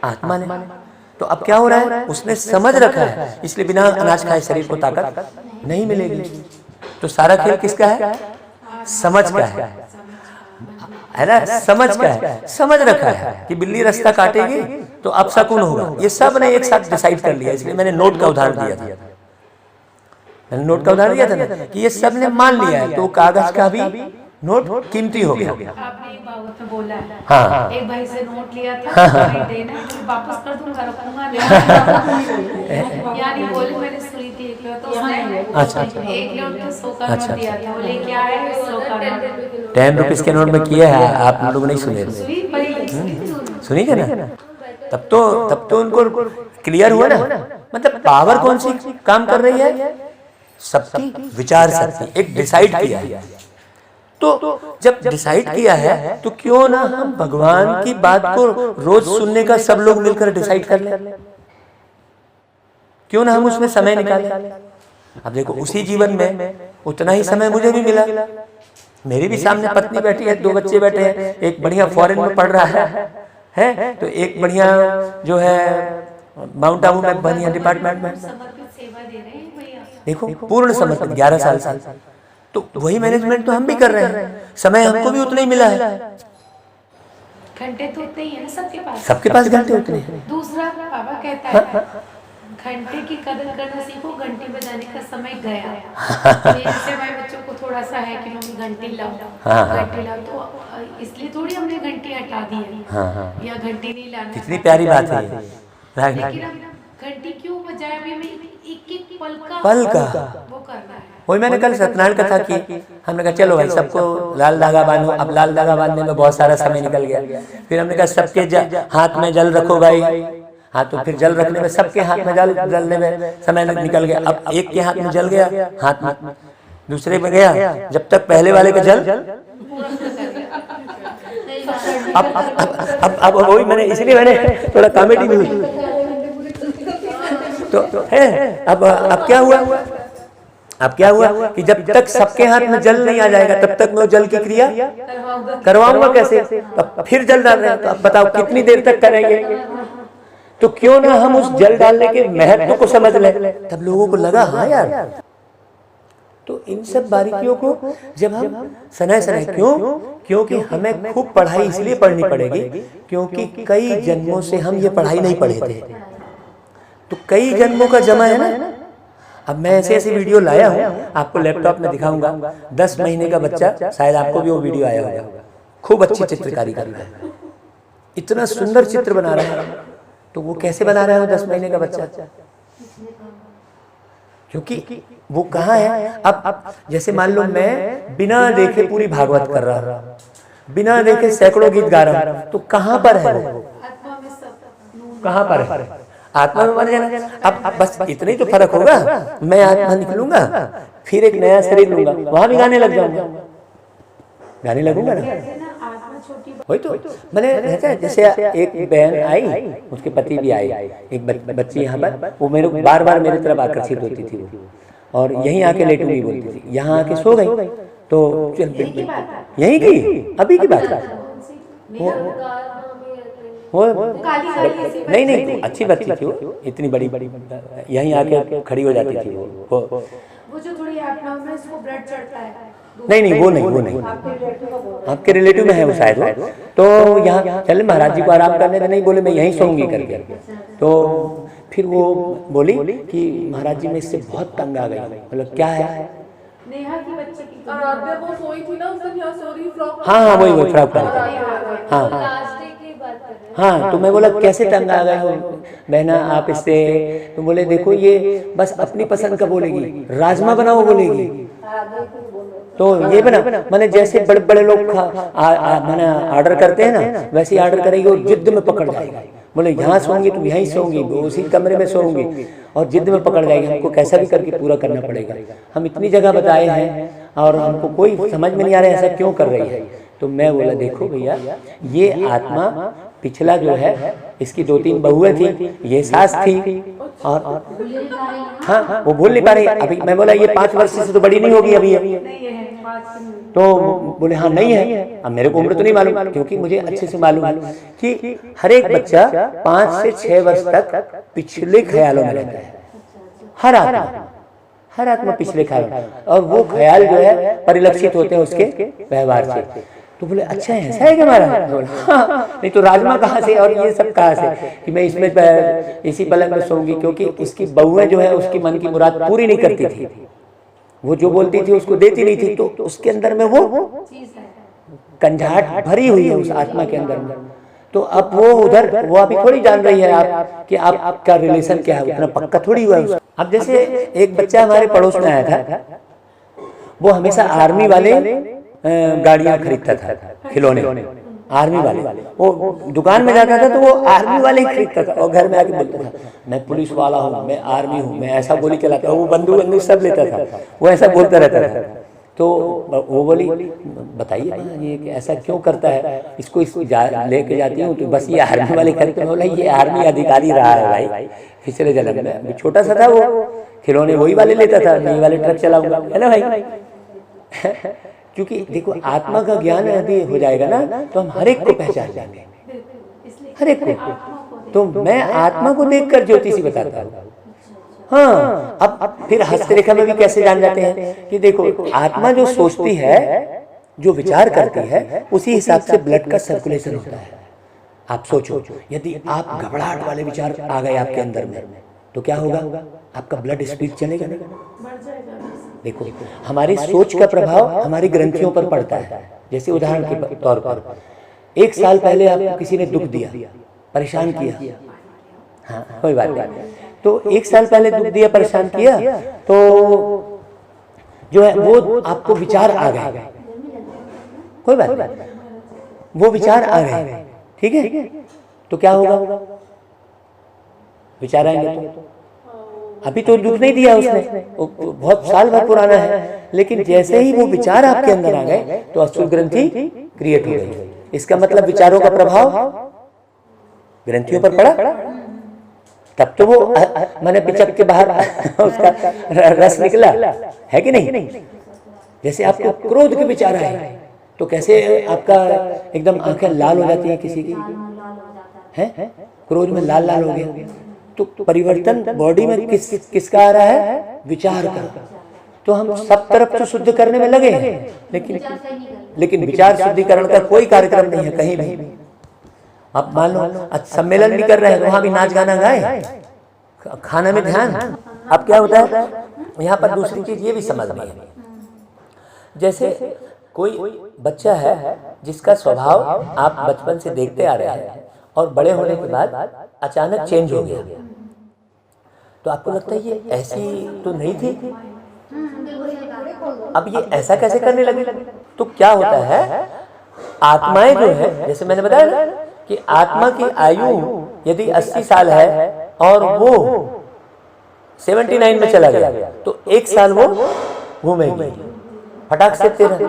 आत्मा ने। तो अब क्या हो रहा है? उसने समझ रखा है, इसलिए बिना अनाज खाए शरीर को ताकत नहीं मिलेगी। तो सारा खेल किसका है? समझ का है ना? समझ का है। समझ रखा है कि बिल्ली रास्ता काटेगी तो अब शकुन होगा। ये सब ने एक साथ डिसाइड कर लिया। इसलिए मैंने नोट का उदाहरण दिया था। मैंने नोट का उदाहरण दिया था ना कि ये सब ने मान लिया है, तो कागज का भी नोट कीमती हो गया। आपने एक बात में बोला है, हाँ, एक भाई से नोट लिया था, देना है तो वापस कर दूंगा, रखूंगा नहीं। यानी बोले मैंने सुनी थी एक लोग, तो उसने अच्छा एक लोग तो 100 का नोट दिया था, बोले क्या है 100 का नोट, 10 रुपीज के नोट में किया है। आप लोग नहीं सुने? सुनी क्या ना? तब तो उनको क्लियर हुआ ना। मतलब पावर कौन सी काम कर रही है? सबकी विचार शक्ति। एक डिसाइड किया है, तो जब डिसाइड किया है तो क्यों ना हम भगवान की बात को रोज सुनने का सब लोग मिलकर डिसाइड कर लें? क्यों ना हम उसमें समय निकालें? अब देखो, उसी जीवन में उतना ही समय मुझे भी मिला। मेरी भी सामने पत्नी बैठी है, 2 बच्चे बैठे हैं, एक बढ़िया फॉरेन में पढ़ रहा है तो एक बढ़िया जो है माउंट आबू में बढ़िया डिपार्टमेंट में। देखो, पूर्ण समर्पित 11 साल से। तो वही मैनेजमेंट तो हम भी कर रहे हैं, समय हमको भी उतना ही मिला है। घंटे तो उतने ही है ना सबके पास, सबके पास घंटे उतने हैं। दूसरा बाबा कहता है घंटे की कदर करना सीखो, घंटी बजाने का समय गया। जैसे हमारे बच्चों को थोड़ा सा है कि मम्मी घंटी लाओ, घंटी लाओ, तो इसलिए थोड़ी हमने घंटी हटा दी है या घंटी नहीं लाना। कितनी प्यारी बात है। लेकिन हम घंटी क्यों बजाए? अभी हमें एक पल का वो करना है। वही मैंने कल सत्यनारायण कथा की, हमने कहा चलो भाई सबको लाल धागा बांधो। अब लाल धागा बांधने में बहुत सारा समय निकल गया। फिर हमने कहा सबके हाथ में जल रखो भाई। हाँ, तो फिर जल रखने में सबके हाथ में जलने में समय निकल गया। अब एक के हाथ में जल गया, हाथ में दूसरे में गया, जब तक पहले वाले का जल। अब वही मैंने, इसलिए मैंने थोड़ा कॉमेडी भी हुई तो है। अब क्या हुआ? अब क्या हुआ कि जब तक सबके हाथ में जल नहीं आ जाएगा तब तक मैं जल की क्रिया करवाऊंगा कैसे? अब फिर जल डाल रहे हैं, तो अब बताओ कितनी देर तक करेंगे? तो क्यों ना हम उस जल डालने के महत्व को समझ लें। तब लोगों को लगा हाँ यार, तो इन सब बारीकियों को जब हम सनाए क्योंकि हमें खूब पढ़ाई इसलिए पढ़नी पड़ेगी क्योंकि कई जन्मों से हम ये पढ़ाई नहीं पढ़े थे, तो कई जन्मों का जमा है ना। अब मैं ऐसे ऐसे वीडियो लाया हूँ, आपको लैपटॉप में दिखाऊंगा। 10 महीने का बच्चा, शायद आपको भी वो वीडियो आया होगा, खूब अच्छी चित्रकारी कर रहा है, इतना सुंदर चित्र बना रहा है। तो वो कैसे बना रहा है वो 10 महीने का बच्चा? क्योंकि वो कहाँ है। अब जैसे मान लो मैं बिना देखे पूरी भागवत कर रहा हूँ, बिना देखे सैकड़ों गीत गा रहा हूँ, तो कहाँ पर है वो? कहाँ पर है? आत्मा में मर जाना। अब बस इतना ही तो फर्क होगा। मैं आत्मा निकलूंगा, फिर एक नया शरीर लूंगा, वहां भी गाने लग जाऊंगा, गाने लगूंगा ना। वही तो मैंने रहता है। जैसे एक बहन आई, उसके पति भी आए, एक बच्ची यहाँ पर, वो मेरे को बार बार मेरी तरफ आकर्षित होती थी वो, और यहीं आके लेटूंगी बोलती थी, यहाँ आके सो गई। तो यहीं की अभी की बात वो नहीं अच्छी बच्ची थी वो, इतनी बड़ी यहीं आके खड़ी हो जाती थी वो जो थोड़ी आत्मा में इसको ब्लड चढ़ता है। नहीं वो नहीं आपके रिलेटिव में है वो शायद वो। तो यहाँ चले महाराज जी को आराम करने के, नहीं बोले मैं यहीं सोऊंगी करके। तो फिर वो बोली कि महाराज जी मैं इससे बहुत तंग आ गई। मतलब क्या है? नेहा की बच्ची की वो सोई थी ना उस दिन, यहाँ सो रही फ्रॉक। हाँ वही फ्रॉक पहन। हाँ तो मैं बोला कैसे तंग आ गए हो बहना आप इससे? तो बोले देखो ये बस अपनी पसंद का बोलेगी, राजमा बनाओ बोलेगी, तो ये बना मैंने जैसे बड़े बड़े लोग मैंने ऑर्डर करते हैं ना, वैसे ही ऑर्डर करेगी और जिद्द में पकड़ जाएगा। बोले यहाँ सोऊंगी तुम यहीं सोऊंगी, उसी कमरे में सोऊंगी, और जिद्द में पकड़ जाएगी। हमको कैसा भी करके पूरा करना पड़ेगा। हम इतनी जगह बताए हैं और हमको कोई समझ में नहीं आ रहा है ऐसा क्यों कर रही है। तो मैं बोला देखो भैया ये आत्मा पिछला जो है, इसकी 2-3 बहुएं थी, ये सास थी, और हाँ वो भूल नहीं पा रही अभी। मैं बोला ये 5 वर्ष से तो बड़ी नहीं होगी अभी। तो बोले हाँ नहीं है। अब मेरे को उम्र तो नहीं मालूम, क्योंकि मुझे अच्छे से मालूम है कि हर एक बच्चा 5 से 6 वर्ष तक पिछले ख्यालों में रहता है। हर आत्मा पिछले ख्याल, और वो ख्याल जो है परिलक्षित होते हैं उसके व्यवहार से। तो बोले अच्छा ऐसा है क्या हमारा? हाँ, नहीं तो राजमा कहाँ से और ये सब कहाँ से कि मैं इसमें इसी पलंग में सोऊंगी? क्योंकि उसकी बहुएं जो है उसकी मन की मुराद पूरी नहीं करती थी, वो जो बोलती थी उसको देती नहीं थी। तो उसके अंदर में वो कंझाट भरी हुई है उस आत्मा के अंदर में। तो अब वो उधर वो अभी थोड़ी जान रही है आप कि आपका रिलेशन क्या है, उतना पक्का थोड़ी हुआ है। अब जैसे एक बच्चा हमारे पड़ोस में आया था, वो हमेशा आर्मी वाले गाड़ियां खरीदता था, खिलौने आर्मी वाले। वो दुकान में जाता था तो वो आर्मी वाले ही खरीदता था, और घर में आके बोलता था मैं पुलिस वाला हूँ, मैं आर्मी हूँ, मैं ऐसा बोली चलाता हूँ। वो बंदूक सब लेता था, वो ऐसा बोलता रहता था। तो वो बोली बताइए ये ऐसा क्यों करता है, इसको लेके जाती हूँ तो बस ये आर्मी वाले खरीदते हैं। बोला ये आर्मी अधिकारी रहा है भाई पिछले जन्म में, छोटा सा था वो, खिलौने वही वाले लेता था, नई वाले ट्रक चलाऊंगा, है ना भाई। क्योंकि देखो आत्मा का ज्ञान यदि हो जाएगा ना तो हम हर एक को पहचान जाएंगे, हर एक को। तो मैं आत्मा को देखकर ज्योतिषी बताता हूँ। हाँ अब फिर हस्तरेखा में भी कैसे जान जाते हैं कि देखो आत्मा जो सोचती है, जो विचार करती है, उसी हिसाब से ब्लड का सर्कुलेशन होता है। आप सोचो यदि आप घबराहट वाले विचार आ गए आपके अंदर में तो क्या होगा? आपका ब्लड स्पीड चलेगा नहीं। देखो हमारी सोच का प्रभाव हमारी ग्रंथियों पर पड़ता है। जैसे उदाहरण के तौर पर 1 साल पहले आपको किसी ने दुख दिया, परेशान किया, हाँ कोई बात नहीं, तो 1 साल पहले दुख दिया, परेशान किया, तो जो है वो आपको विचार आ गए, कोई बात नहीं, वो विचार आ गए, ठीक है। तो क्या होगा? विचार आएंगे तो अभी तो दुख नहीं दिया उसने, बहुत साल भर पुराना है, लेकिन जैसे ही वो विचार आपके अंदर आ गए तो अशुद्ध ग्रंथि क्रिएट हो गई। इसका मतलब विचारों का प्रभाव ग्रंथियों पर पड़ा, तब तो वो मैंने पिचक के बाहर उसका रस निकला, है कि नहीं। जैसे आपको क्रोध के विचार आए तो कैसे आपका एकदम आंखें लाल हो जाती है किसी की, है क्रोध में लाल लाल हो गया। तो परिवर्तन बॉडी में किसका आ रहा है? विचार का। तो हम सब तरफ तो शुद्ध करने में लगे हैं, लेकिन विचार शुद्धिकरण का कोई कार्यक्रम नहीं है कहीं भी। अब मान लो सम्मेलन भी कर रहे हैं तो वहां भी नाच गाना गाए, खाना में ध्यान। अब क्या होता है यहाँ पर दूसरी चीज ये भी समझ में है, जैसे कोई बच्चा है जिसका स्वभाव आप बचपन से देखते आ रहे हैं और बड़े होने के बाद अचानक चेंज हो गया, तो आपको लगता है ये ऐसी तो नहीं थी, अब ये ऐसा कैसे करने लगे। तो क्या होता है, आत्माएं जो है, जैसे मैंने बताया ना कि आत्मा की आयु यदि 80 साल है और वो 79 में चला गया तो 1 साल वो घूमेगी फटाक से 13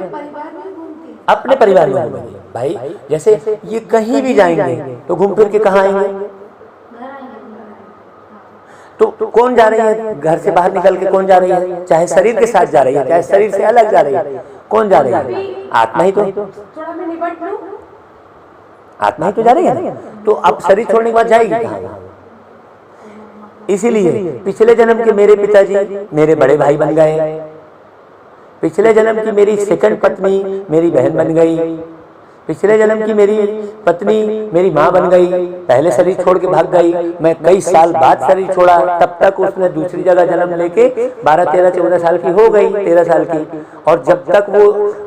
अपने परिवार में घूमेगी। भाई जैसे ये कहीं भी जाएंगे तो घूम फिर के कहाँ आएंगे, तो कौन जा रही है घर से बाहर निकल के, कौन जा रही है, चाहे शरीर के साथ जा रही है चाहे शरीर से अलग जा रही है, कौन जा रही है, आत्मा ही तो, आत्मा ही तो जा रही है। तो अब शरीर छोड़ने के बाद जाएगी कहाँ। इसीलिए पिछले जन्म के मेरे पिताजी मेरे बड़े भाई बन गए, पिछले जन्म की मेरी सेकंड पत्नी मेरी बहन बन गई, पिछले जन्म की मेरी पत्नी मेरी माँ बन गई, पहले शरीर छोड़ के भाग गई, मैं कई साल बाद शरीर छोड़ा, तब तक उसने दूसरी जगह जन्म लेके 12, 13, 14 साल की हो गई, 13 साल की, और जब तक वो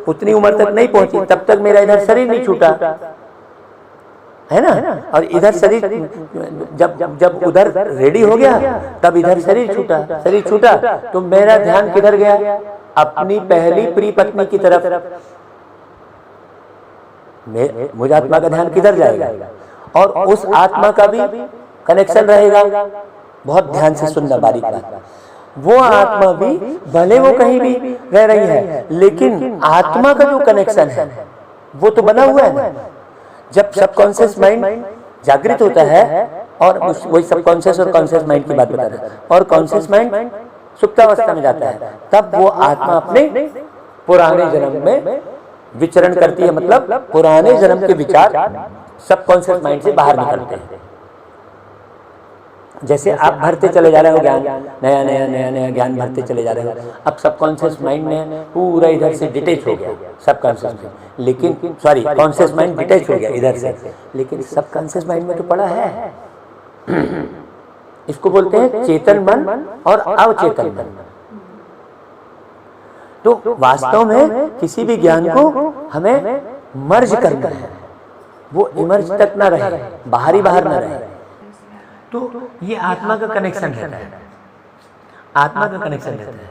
उतनी उम्र तक नहीं पहुंची तब तक मेरा इधर शरीर नहीं छूटा, है ना। और इधर शरीर जब उधर रेडी हो गया तब इधर शरीर छूटा, शरीर छूटा तो मेरा ध्यान किधर गया, अपनी पहली प्रिय पत्नी की तरफ। मुझ आत्मा का ध्यान किधर जाएगा, और उस आत्मा का भी कनेक्शन रहेगा। बहुत ध्यान से सुनना बारीक बात, वो आत्मा भी भले वो कहीं भी रह रही है लेकिन आत्मा का जो कनेक्शन है वो तो बना हुआ है ना। जब सबकॉन्शियस माइंड जागृत होता है, और वही सबकॉन्शियस और कॉन्शियस माइंड की बात बता रहे हैं, और कॉन्शियस माइंड सुप्तावस्था में जाता है, तब वो आत्मा अपने पुराने जन्म में विचरण करती है, मतलब पुराने जन्म के विचार सबकॉन्शियस माइंड से बाहर निकलते हैं। जैसे आप भरते चले जा रहे हो ज्ञान, नया नया नया नया ज्ञान भरते चले जा रहे हो, अब सबकॉन्शियस माइंड में पूरा इधर से डिटेच हो गया, सबकॉन्शियस माइंड, लेकिन सॉरी कॉन्शियस माइंड डिटेच हो गया इधर से, लेकिन सबकॉन्शियस माइंड में तो पड़ा है। इसको बोलते हैं चेतन मन और अवचेतन मन। तो वास्तव में किसी भी ज्ञान को हमें मर्ज करना है, वो इमर्ज तक ना रहे, बाहर ना रहे। तो ये आत्मा का कनेक्शन रहता है, आत्मा का कनेक्शन रहता है।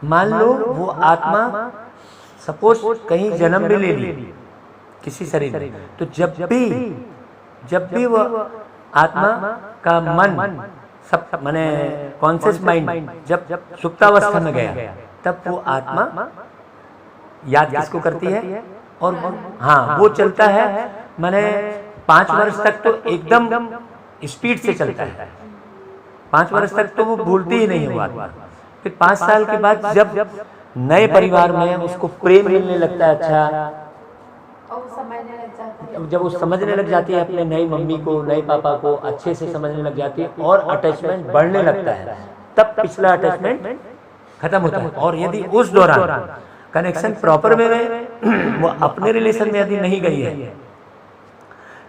मान लो वो आत्मा सपोज कहीं जन्म भी ले ली किसी शरीर में, तो जब भी वो आत्मा का मन सब माने कॉन्शियस माइंड जब सुप्तावस्था में गया, तब वो आत्मा याद किसको करती है, और हाँ वो चलता है, माने 5 वर्ष तक तो एकदम स्पीड से चलता है, 5 वर्ष तक तो वो भूलती ही नहीं हुआ। फिर 5 साल के बाद जब नए परिवार में उसको प्रेम मिलने लगता है, अच्छा जब वो समझने लग जाती है अपने नई मम्मी को, नए पापा को अच्छे से समझने लग जाती है और अटैचमेंट बढ़ने लगता है, तब पिछला अटैचमेंट खत्म होता है। और यदि उस दौरान कनेक्शन प्रॉपर में वो अपने रिलेशन में यदि नहीं गई है,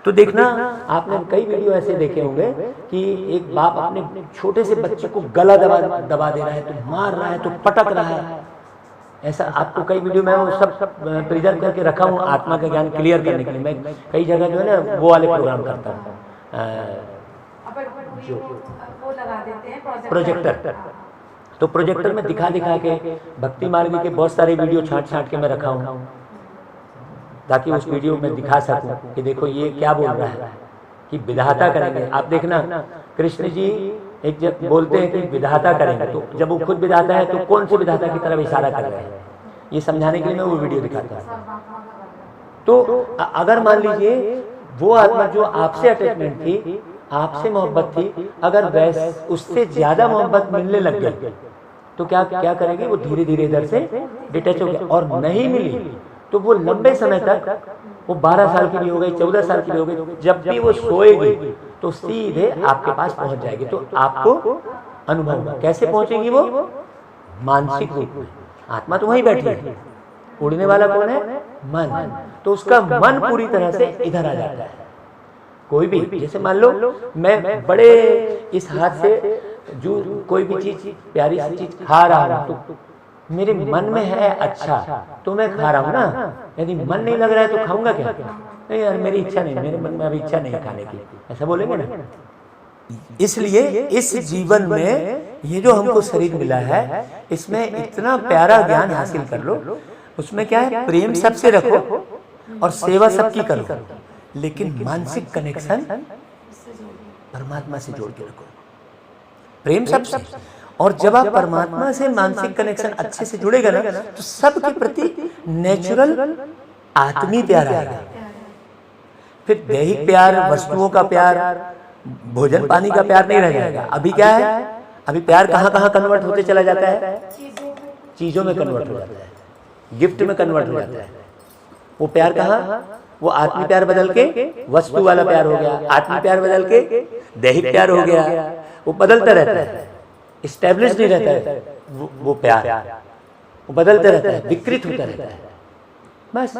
तो देखना आपने कई वीडियो ऐसे देखे होंगे कि एक बाप अपने छोटे से बच्चे को गला दबा दे रहा है, तो मार रहा है, तो पटक रहा है। ऐसा आपको कई वीडियो में वो सब प्रिजर्व करके रखा हूँ आत्मा का ज्ञान क्लियर करने के लिए। मैं कई जगह जो है ना वो वाले प्रोग्राम करता हूँ, प्रोजेक्टर। तो प्रोजेक्टर में दिखा के भक्ति मार्ग के बहुत सारे वीडियो छांट के मैं रखा हूँ, ताकि उस वीडियो में दिखा सकूं कि देखो ये क्या बोल रहा है कि विधाता करेंगे। आप देखना कृष्ण जी एक जब बोलते हैं कि विधाता करेंगे, तो जब वो खुद विधाता है तो कौन से विधाता की तरफ इशारा कर रहे हैं, ये समझाने के लिए मैं वो वीडियो दिखाता हूँ। तो अगर मान लीजिए वो आत्मा जो आपसे अटैचमेंट थी, आपसे मोहब्बत थी, अगर उससे ज्यादा मोहब्बत मिलने लग गई तो क्या करेगी, वो धीरे धीरे इधर से डिटैच हो गया। और नहीं मिली तो वो लंबे समय तक, वो 12 साल की भी हो गई, 14 साल की भी हो गई, जब भी वो सोएगी तो सीधे आपके पास पहुंच जाएगी। तो आपको अनुभव होगा। कैसे पहुंचेगी वो? मानसिक रूप में। आत्मा तो वहीं बैठी है, उड़ने वाला कौन है? मन। तो उसका मन पूरी तरह से इधर आ जाता है। कोई भी, जैसे मान लो मैं बड़े इस हाथ से जो कोई भी चीज प्यारी सी चीज खा रहा हूँ तो मेरे मन में है अच्छा तो मैं खा रहा हूँ ना। यदि मन नहीं लग रहा है तो खाऊंगा क्या? नहीं यार मेरी इच्छा नहीं, मेरे मन में अभी इच्छा नहीं खाने की, ऐसा बोलेंगे ना। इसलिए इस जीवन में ये जो हमको शरीर मिला है इसमें इतना प्यारा ज्ञान हासिल कर लो। उसमें क्या है? प्रेम सबसे रखो और सेवा सबकी करो, लेकिन मानसिक कनेक्शन परमात्मा से जोड़ के रखो। प्रेम सबसे, और जब आप परमात्मा से मानसिक कनेक्शन अच्छे से जुड़ेगा ना तो सबके प्रति नेचुरल आत्मीय प्यार आएगा। फिर दैहिक प्यार, वस्तुओं का प्यार, भोजन पानी का प्यार नहीं रह जाएगा। अभी क्या है? अभी प्यार कहाँ कहाँ कन्वर्ट होते चला जाता है? चीजों में कन्वर्ट हो जाता है, गिफ्ट में कन्वर्ट हो जाता है। वो प्यार कहाँ? वो आत्मीय प्यार बदल के वस्तु वाला प्यार हो गया, आत्मीय प्यार बदल के दैहिक प्यार हो गया। वो बदलता रहता है, स्टैब्लिश नहीं रहता है वो प्यार, वो बदलता रहता है, विकृत होता रहता है। बस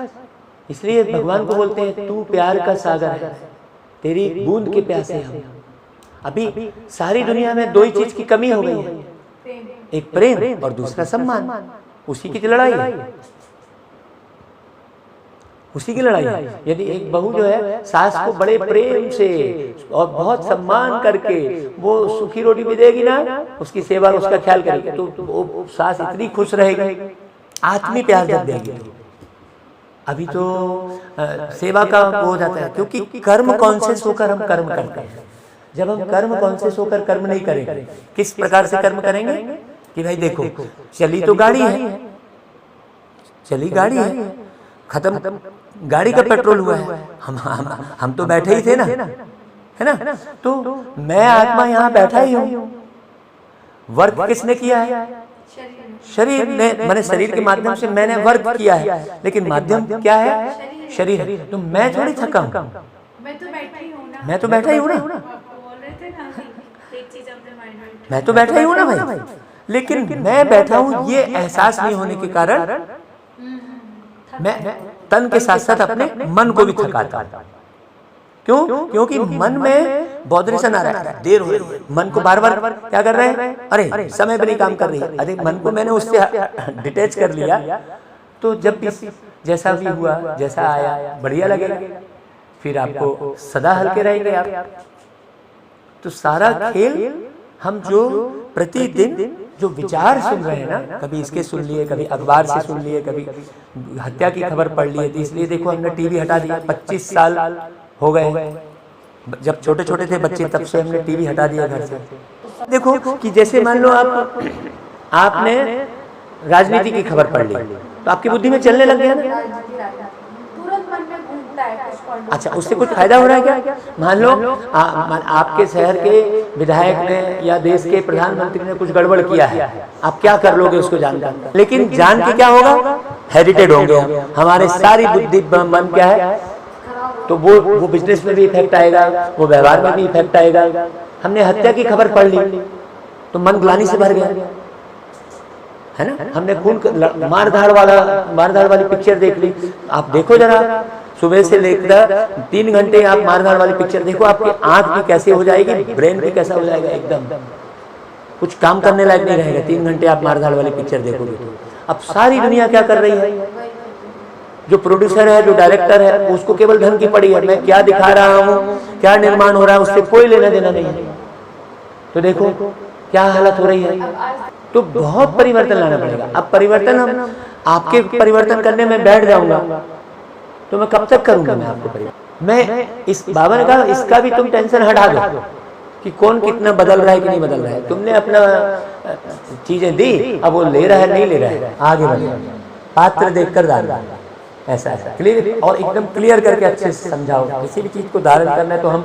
इसलिए भगवान को बोलते हैं तू प्यार का सागर है, तेरी बूंद के प्यासे हम। अभी सारी दुनिया में दो ही चीज की कमी हो गई है, एक प्रेम और दूसरा सम्मान। उसी की लड़ाई है, उसी की लड़ाई है। यदि एक बहू जो है सास को बड़े प्रेम से और बहुत सम्मान करके वो सूखी रोटी भी देगी ना, उसकी सेवा उसका ख्याल करेगी तो वो सास इतनी खुश रहेगी। आत्मीय प्यार जब देगी तो अभी तो सेवा का वो हो जाता है, क्योंकि कर्म कॉन्शियस होकर हम कर्म करते हैं। जब हम कर्म कॉन्शियस होकर कर्म नहीं करेंगे, किस प्रकार से कर्म करेंगे कि भाई देखो चली तो गाड़ी है, चली गाड़ी है, खत्म गाड़ी का पेट्रोल हुआ है, हम तो बैठे ही थे ना, है ना। तो मैं आत्मा यहाँ बैठा ही हूँ। वर्क किसने किया है? शरीर ने, मैंने शरीर के माध्यम से मैंने वर्क किया है, लेकिन माध्यम क्या है? शरीर। तो मैं थोड़ी थका हूँ, मैं तो बैठा ही हूँ ना, मैं तो बैठा ही हूँ ना भाई। लेकिन मैं बैठा हूँ ये एहसास नहीं होने के कारण मैं तन के साथ साथ अपने मन को भी थकाता हूँ। क्यों? क्योंकि मन में बॉदरेशन आ रहा है, देर हो रही है, मन को बार बार क्या कर रहे हैं? अरे समय पे नहीं काम कर रही है। अरे मन को मैंने उससे डिटैच कर लिया तो जब भी जैसा भी हुआ, जैसा आया बढ़िया लगेगा, फिर आपको सदा हल्के रहेंगे आप। तो सारा खेल हम जो प्रतिदिन जो विचार सुन रहे हैं ना, कभी इसके सुन लिए, कभी अखबार से सुन लिए, कभी हत्या की खबर पढ़ लिए, तो इसलिए देखो हमने टीवी हटा दिया। 25 साल हो गए, जब छोटे छोटे थे बच्चे तब से हमने टीवी हटा दिया घर से। देखो कि जैसे मान लो आपने राजनीति की खबर पढ़ ली तो आपकी बुद्धि में चलने लग गया ना। अच्छा, उससे कुछ फायदा हो रहा है क्या? मान लो आपके शहर के विधायक ने या देश के प्रधानमंत्री ने कुछ गड़बड़ किया है, आप क्या कर लोगे उसको जानकर? लेकिन जान के क्या होगा? हेरिटेड होंगे हमारे सारी बुद्धि मन क्या है, तो वो बिजनेस में भी इफेक्ट आएगा, वो व्यवहार में भी इफेक्ट आएगा। हमने हत्या की खबर पढ़ ली तो मन ग्लानि से भर गया, है ना। हमने खून मारधाड़ वाली पिक्चर देख ली। आप देखो जरा, सुबह से लेकर 3 घंटे आप मारधाड़ वाली पिक्चर देखो, आपकी आंख भी कैसे हो जाएगी, ब्रेन भी कैसा हो जाएगा, एकदम कुछ काम करने लायक नहीं रहेगा। 3 घंटे आप मारधाड़ वाली पिक्चर देखोगे तो अब सारी दुनिया क्या कर रही है? जो प्रोड्यूसर है, जो डायरेक्टर है, उसको केवल धन की पड़ी है। मैं क्या दिखा रहा हूँ, क्या निर्माण हो रहा है, उससे कोई लेना देना नहीं है। तो देखो क्या हालत हो रही है। तो बहुत परिवर्तन लाना पड़ेगा। अब परिवर्तन हम आपके परिवर्तन करने में बैठ जाऊंगा तो मैं कब तक करूंगा? मैं आपको परिवर्तन, मैं इस बाबा ने कहा इसका भी तुम टेंशन हटा दो कि कौन कितना बदल रहा है कि नहीं बदल रहा है। तुमने अपना चीजें दी, अब वो ले रहा है नहीं ले रहा है, आगे बढ़ो, पात्र देखकर डालना। ऐसा है क्लियर, और एकदम क्लियर करके अच्छे से समझाओ। किसी भी चीज को धारण करना है तो हम